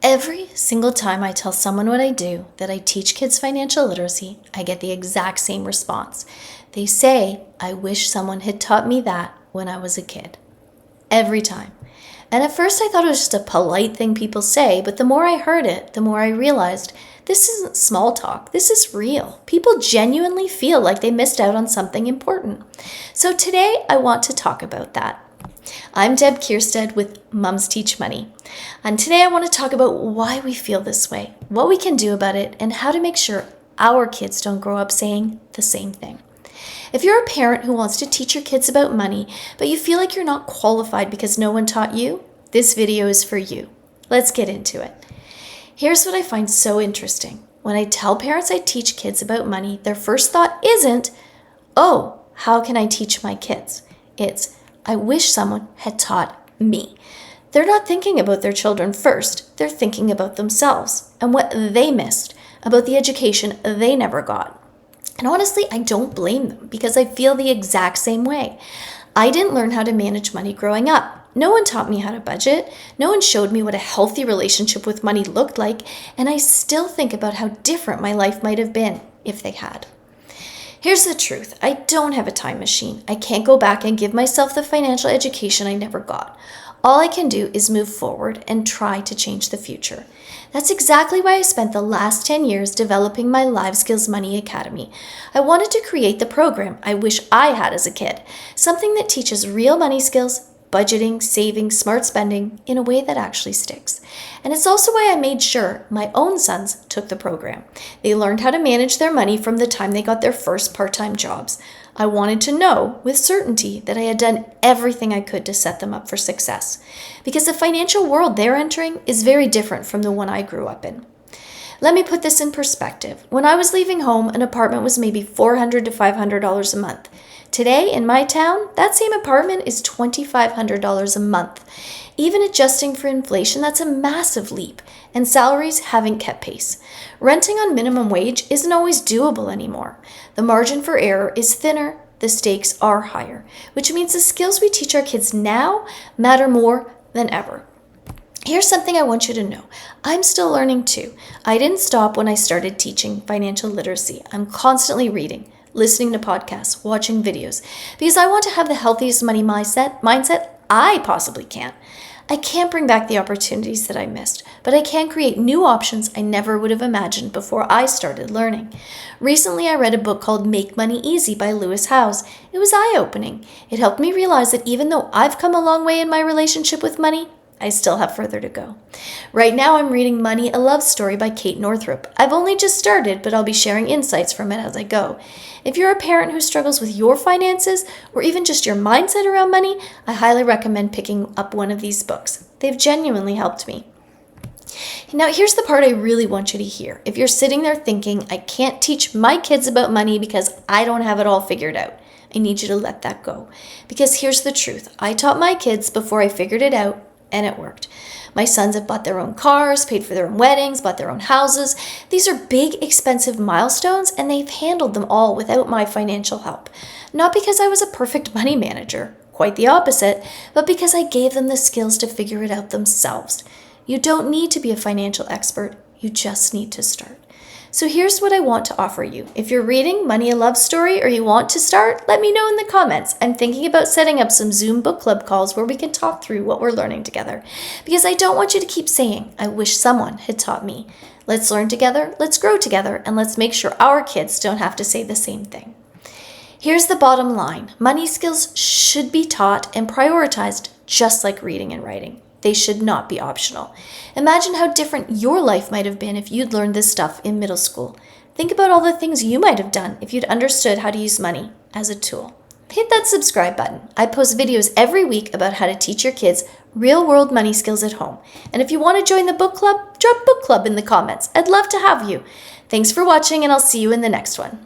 Every single time I tell someone what I do, that I teach kids financial literacy, I get the exact same response. They say, I wish someone had taught me that when I was a kid. Every time. And at first I thought it was just a polite thing people say, but the more I heard it, the more I realized this isn't small talk. This is real. People genuinely feel like they missed out on something important. So today I want to talk about that. I'm Deb Kierstead with Mums Teach Money. And today I want to talk about why we feel this way, what we can do about it, and how to make sure our kids don't grow up saying the same thing. If you're a parent who wants to teach your kids about money, but you feel like you're not qualified because no one taught you, this video is for you. Let's get into it. Here's what I find so interesting. When I tell parents I teach kids about money, their first thought isn't, oh, how can I teach my kids? It's, I wish someone had taught me. They're not thinking about their children first. They're thinking about themselves and what they missed, about the education they never got. And honestly, I don't blame them because I feel the exact same way. I didn't learn how to manage money growing up. No one taught me how to budget. No one showed me what a healthy relationship with money looked like. And I still think about how different my life might have been if they had. Here's the truth. I don't have a time machine. I can't go back and give myself the financial education I never got. All I can do is move forward and try to change the future. That's exactly why I spent the last 10 years developing my Live Skills Money Academy. I wanted to create the program I wish I had as a kid, something that teaches real money skills, budgeting, saving, smart spending in a way that actually sticks. And it's also why I made sure my own sons took the program. They learned how to manage their money from the time they got their first part-time jobs. I wanted to know with certainty that I had done everything I could to set them up for success, because the financial world they're entering is very different from the one I grew up in. Let me put this in perspective. When I was leaving home, an apartment was maybe $400 to $500 a month. Today, in my town, that same apartment is $2,500 a month. Even adjusting for inflation, that's a massive leap, and salaries haven't kept pace. Renting on minimum wage isn't always doable anymore. The margin for error is thinner, the stakes are higher, which means the skills we teach our kids now matter more than ever. Here's something I want you to know. I'm still learning too. I didn't stop when I started teaching financial literacy. I'm constantly reading, listening to podcasts, watching videos, because I want to have the healthiest money mindset I possibly can. I can't bring back the opportunities that I missed, but I can create new options I never would have imagined before I started learning. Recently, I read a book called Make Money Easy by Lewis Howes. It was eye-opening. It helped me realize that even though I've come a long way in my relationship with money, I still have further to go. Right now, I'm reading Money, a Love Story by Kate Northrup. I've only just started, but I'll be sharing insights from it as I go. If you're a parent who struggles with your finances, or even just your mindset around money, I highly recommend picking up one of these books. They've genuinely helped me. Now, here's the part I really want you to hear. If you're sitting there thinking, I can't teach my kids about money because I don't have it all figured out, I need you to let that go. Because here's the truth. I taught my kids before I figured it out, and it worked. My sons have bought their own cars, paid for their own weddings, bought their own houses. These are big, expensive milestones, and they've handled them all without my financial help. Not because I was a perfect money manager, quite the opposite, but because I gave them the skills to figure it out themselves. You don't need to be a financial expert. You just need to start. So here's what I want to offer you. If you're reading Money, a Love Story or you want to start, let me know in the comments. I'm thinking about setting up some Zoom book club calls where we can talk through what we're learning together. Because I don't want you to keep saying, I wish someone had taught me. Let's learn together, let's grow together, and let's make sure our kids don't have to say the same thing. Here's the bottom line. Money skills should be taught and prioritized just like reading and writing. They should not be optional. Imagine how different your life might have been if you'd learned this stuff in middle school. Think about all the things you might have done if you'd understood how to use money as a tool. Hit that subscribe button. I post videos every week about how to teach your kids real-world money skills at home. And if you want to join the book club, drop book club in the comments. I'd love to have you. Thanks for watching, and I'll see you in the next one.